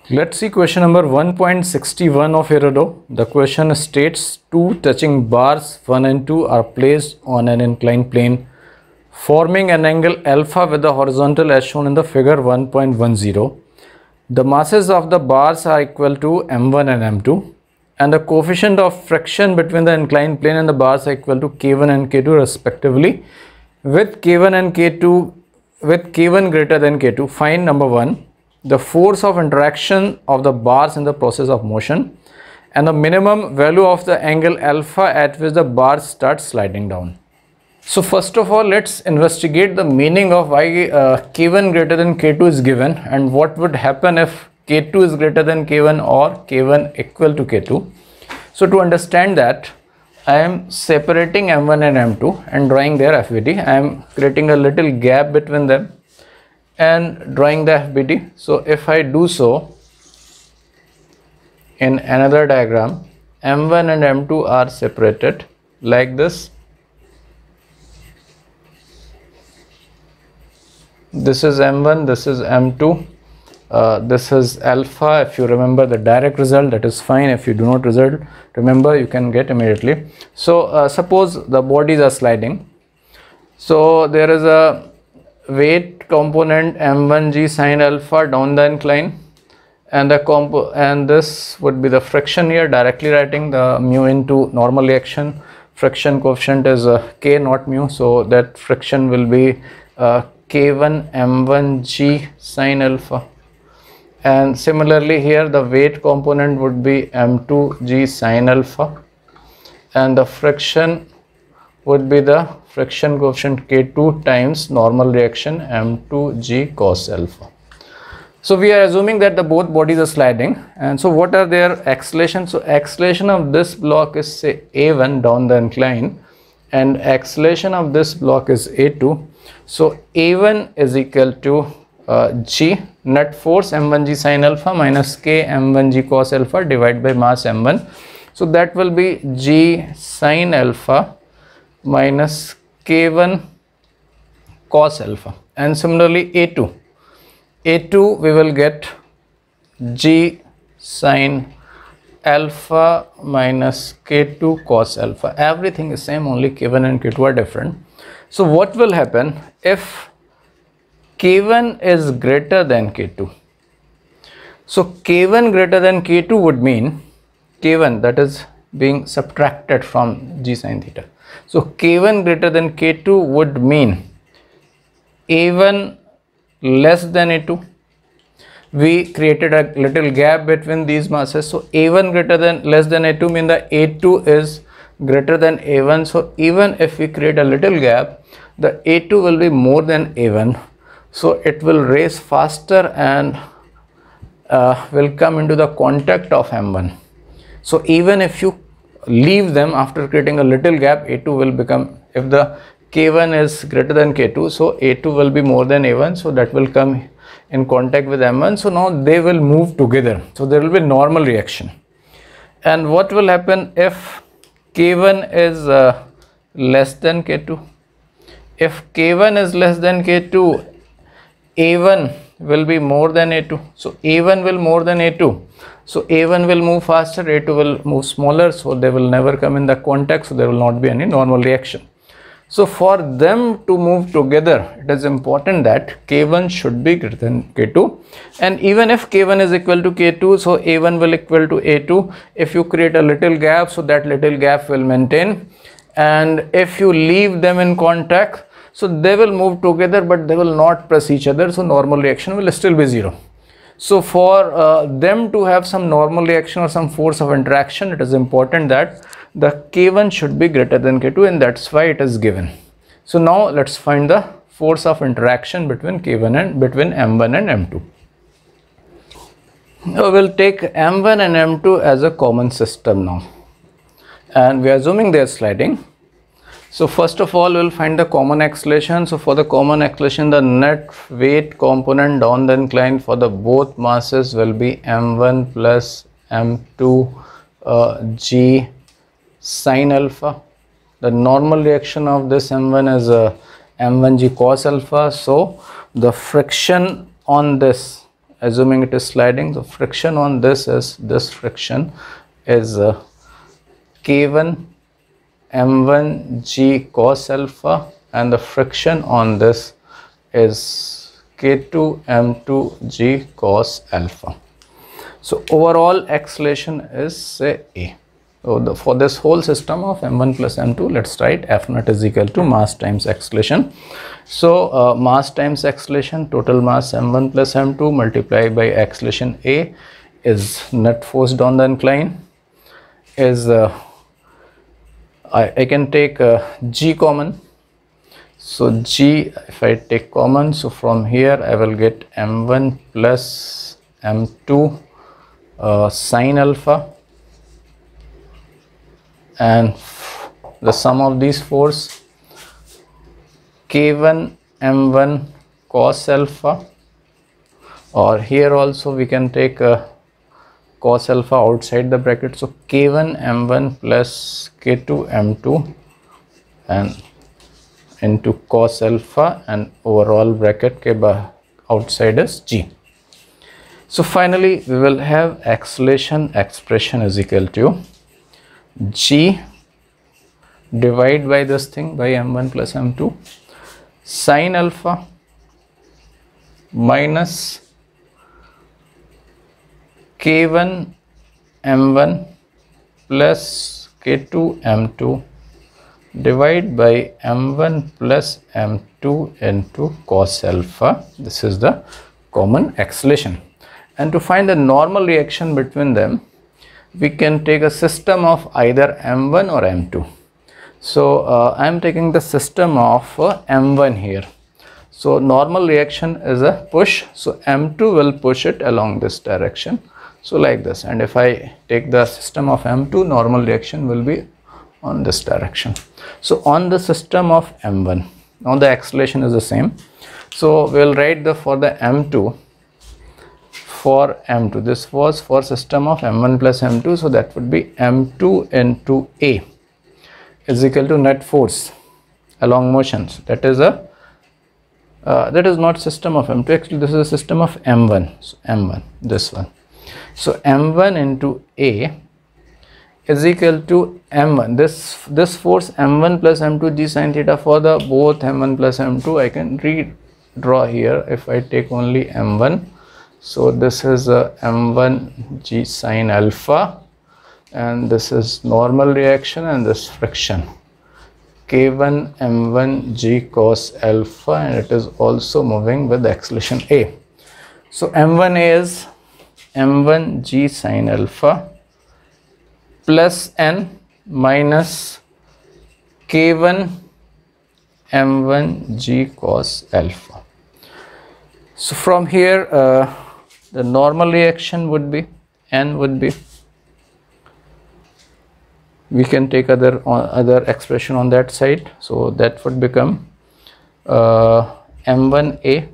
Let's see question number 1.61 of Herodo. The question states two touching bars 1 and 2 are placed on an inclined plane forming an angle alpha with the horizontal as shown in the figure 1.10. The masses of the bars are equal to m1 and m2 and the coefficient of friction between the inclined plane and the bars are equal to k1 and k2 respectively, with k1 greater than k2. Find number 1, the force of interaction of the bars in the process of motion, and the minimum value of the angle alpha at which the bars start sliding down. So first of all, let's investigate the meaning of why k1 greater than k2 is given and what would happen if k2 is greater than k1 or k1 equal to k2. So to understand that, I am separating m1 and m2 and drawing their FBT. I am creating a little gap between them and drawing the FBT. So if I do so in another diagram, m1 and m2 are separated like this. This is m1, this is m2, this is alpha. If you remember the direct result, that is fine. If you do not remember, you can get immediately. So suppose the bodies are sliding. So there is a weight component m1g sine alpha down the incline, and this would be the friction here, directly writing the mu into normal reaction. Friction coefficient is k, not mu, so that friction will be k1 m1g sine alpha, and similarly here the weight component would be m2g sine alpha, and the friction would be the friction coefficient k2 times normal reaction m2g cos alpha. So we are assuming that the both bodies are sliding, and so what are their acceleration? So acceleration of this block is say a1 down the incline, and acceleration of this block is a2. So a1 is equal to g net force m1g sine alpha minus k m1g cos alpha divided by mass m1. So that will be g sine alpha minus k1 cos alpha, and similarly a2 we will get g sine alpha minus k2 cos alpha. Everything is same, only k1 and k2 are different. So what will happen if k1 is greater than k2? So k1 greater than k2 would mean k1, that is being subtracted from g sine theta. So k1 greater than k2 would mean a1 less than a2. We created a little gap between these masses. So a1 greater than less than a2 mean the a2 is greater than a1. So even if we create a little gap, the a2 will be more than a1. So it will race faster and will come into the contact of m1. So even if you leave them after creating a little gap, a2 will become, if the k1 is greater than k2, so a2 will be more than a1, so that will come in contact with m1. So now they will move together, so there will be normal reaction. And what will happen if k1 is less than k2? If k1 is less than k2, a1 will be more than a2. So a1 will more than a2, so a1 will move faster, a2 will move smaller, so they will never come in the contact, so there will not be any normal reaction. So for them to move together, it is important that k1 should be greater than k2, and even if k1 is equal to k2, so a1 will equal to a2. If you create a little gap, so that little gap will maintain, and if you leave them in contact, so they will move together but they will not press each other, so normal reaction will still be 0. So for them to have some normal reaction or some force of interaction, it is important that the k1 should be greater than k2, and that's why it is given. So now let's find the force of interaction between k1 and between m1 and m2. Now we'll take m1 and m2 as a common system now, and we are assuming they are sliding. So first of all, we'll find the common acceleration. So for the common acceleration, the net weight component down the incline for the both masses will be m1 plus m2 g sine alpha. The normal reaction of this m1 is m1g cos alpha. So the friction on this assuming it is sliding, the friction on this is, this friction is K1 m1 g cos alpha, and the friction on this is K2 m2 g cos alpha. So overall acceleration is say A. So for this whole system of m1 plus m2, let's write F naught is equal to mass times acceleration. So mass times acceleration, total mass m1 plus m2 multiplied by acceleration A is net force on the incline, is I can take G common. So G, if I take common, so from here I will get m1 plus m2 sine alpha, and the sum of these force K1 m1 cos alpha, or here also we can take cos alpha outside the bracket, so K1 m1 plus K2 m2 and into cos alpha, and overall bracket ke outside is G. So finally we will have acceleration expression is equal to G divide by this thing by m1 plus m2 sine alpha minus K1 m1 plus K2 m2 divide by m1 plus m2 into cos alpha. This is the common acceleration. And to find the normal reaction between them, we can take a system of either m1 or m2. So I am taking the system of m1 here. So normal reaction is a push, so m2 will push it along this direction, so like this. And if I take the system of m2, normal reaction will be on this direction. So on the system of m1, now the acceleration is the same. So we'll write the for the m2, for m2, this was for system of m1 plus m2, so that would be m2 into A is equal to net force along motions. That is a that is not system of m2, actually this is a system of m1. So m1, this one, so m1 into A is equal to m1, this force m1 plus m2 g sin theta, for the both m1 plus m2 I can redraw here. If I take only m1, so this is m1 g sin alpha, and this is normal reaction, and this friction K1 m1 g cos alpha, and it is also moving with acceleration A. So m1A is m1 g sin alpha plus n minus K1 m1 g cos alpha. So from here the normal reaction would be, n would be, we can take other expression on that side, so that would become m1A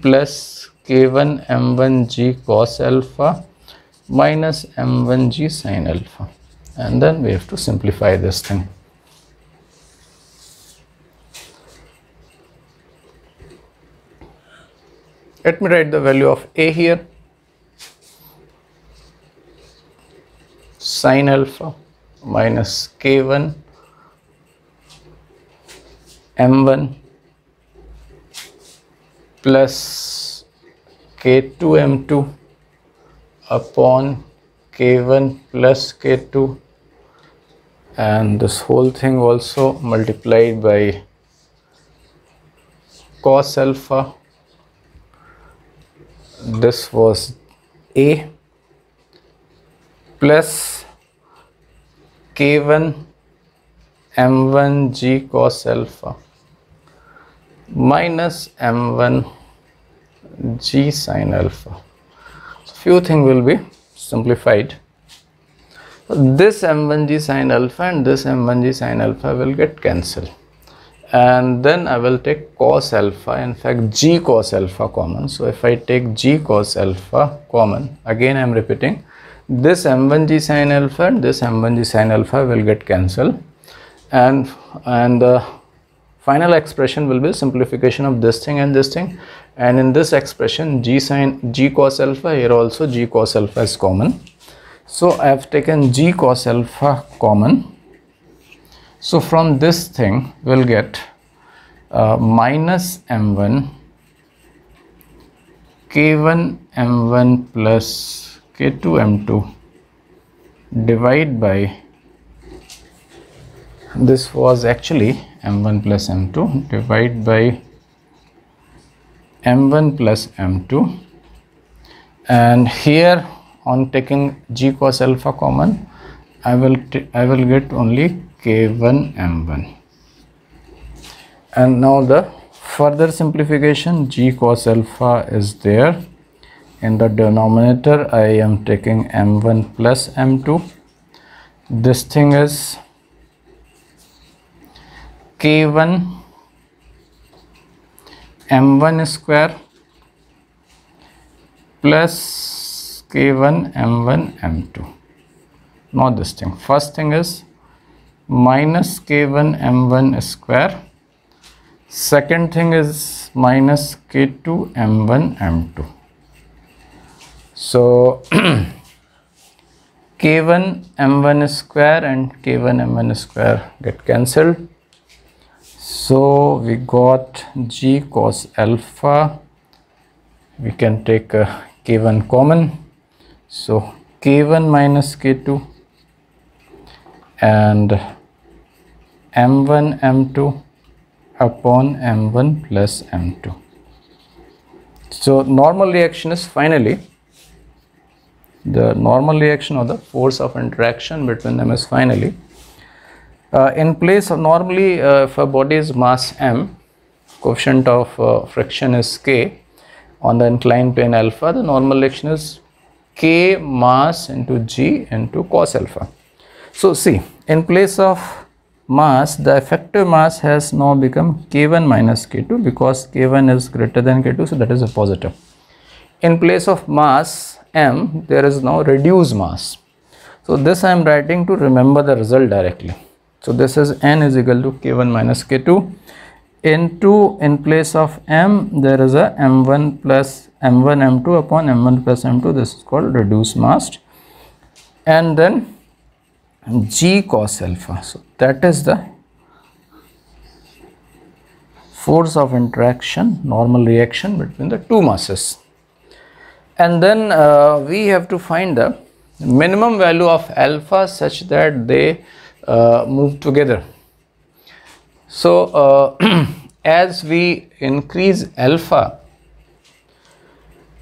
plus K1 m1 g cos alpha minus m1 g sin alpha, and then we have to simplify this thing. Let me write the value of A here, sin alpha minus K1 m1 plus K2 m2 upon K1 plus K2, and this whole thing also multiplied by cos alpha. This was A plus K1 m1 g cos alpha minus m1 g sin alpha. So few things will be simplified. This m1 g sin alpha and this m1 g sin alpha will get cancelled, and then I will take cos alpha, in fact g cos alpha common. So if I take g cos alpha common, again I am repeating, this m1 g sin alpha and this m1 g sin alpha will get cancelled, and Final expression will be simplification of this thing and this thing, and in this expression g cos alpha, here also g cos alpha is common. So I have taken g cos alpha common. So from this thing we'll get minus m1 k1 m1 plus k2 m2 divide by, this was actually m1 plus m2 divide by m1 plus m2, and here on taking g cos alpha common, I will get only k1 m1. And now the further simplification, g cos alpha is there. In the denominator I am taking m1 plus m2. This thing is k1 m1 square plus k1 m1 m2. Now this thing, first thing is minus k1 m1 square, second thing is minus k2 m1 m2. So k1 m1 square and k1 m1 square get cancelled. So we got g cos alpha, we can take k1 common, so k1 minus k2 and m1 m2 upon m1 plus m2. So normal reaction is finally, the normal reaction or the force of interaction between them is finally, in place of normally if a body is mass m, coefficient of friction is k, on the inclined plane alpha, the normal reaction is k mass into g into cos alpha. So see, in place of mass, the effective mass has now become k1 minus k2 because k1 is greater than k2, so that is a positive. In place of mass m, there is now reduced mass. So this I am writing to remember the result directly. So this is n is equal to k1 minus k2 into, in place of m there is a m1 plus m1 m2 upon m1 plus m2, this is called reduced mass, and then g cos alpha. So that is the force of interaction, normal reaction between the two masses. And then we have to find the minimum value of alpha such that they move together. So as we increase alpha,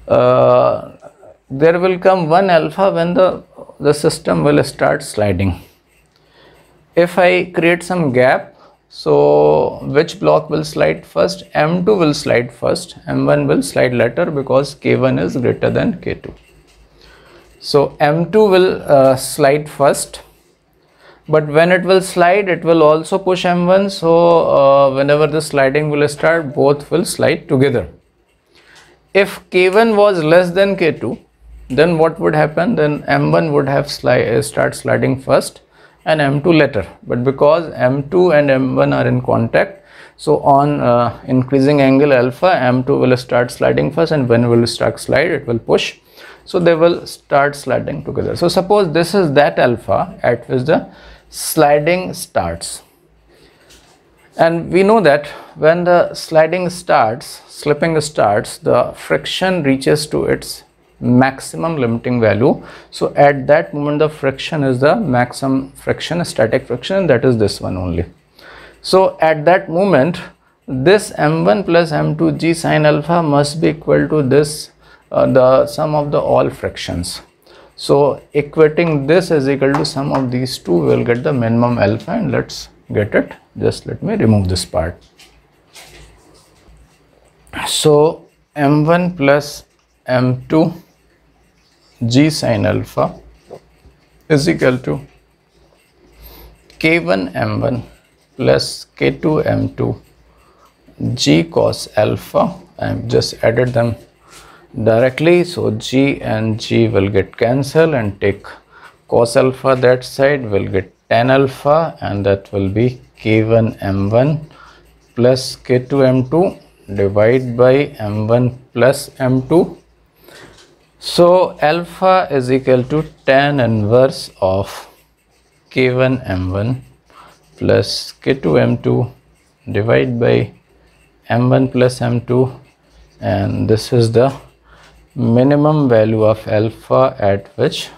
there will come one alpha when the system will start sliding. If I create some gap, so which block will slide first? M2 will slide first, M1 will slide later because K1 is greater than K2. So M2 will slide first, but when it will slide, it will also push M1. So whenever the sliding will start, both will slide together. If K1 was less than K2, then what would happen? Then M1 would have start sliding first and M2 later. But because M2 and M1 are in contact, so on increasing angle alpha, M2 will start sliding first, and when it will start slide, it will push. So they will start sliding together. So suppose this is that alpha at which the sliding starts. And we know that when the sliding starts, slipping starts, the friction reaches to its maximum limiting value. So at that moment the friction is the maximum friction, static friction, that is this one only. So at that moment this m1 plus m2 g sin alpha must be equal to this the sum of the all frictions. So equating this is equal to sum of these two, we will get the minimum alpha, and let's get it. Just let me remove this part. So m1 plus m2 g sin alpha is equal to k1 m1 plus k2 m2 g cos alpha. I have just added them directly, so g and g will get cancelled and take cos alpha that side, will get tan alpha, and that will be k1 m1 plus K2 M2 divide by M1 plus M2. So alpha is equal to tan inverse of K1 M1 plus K2 M2 divide by M1 plus M2, and this is the minimum value of alpha at which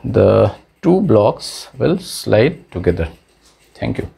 the two blocks will slide together. Thank you.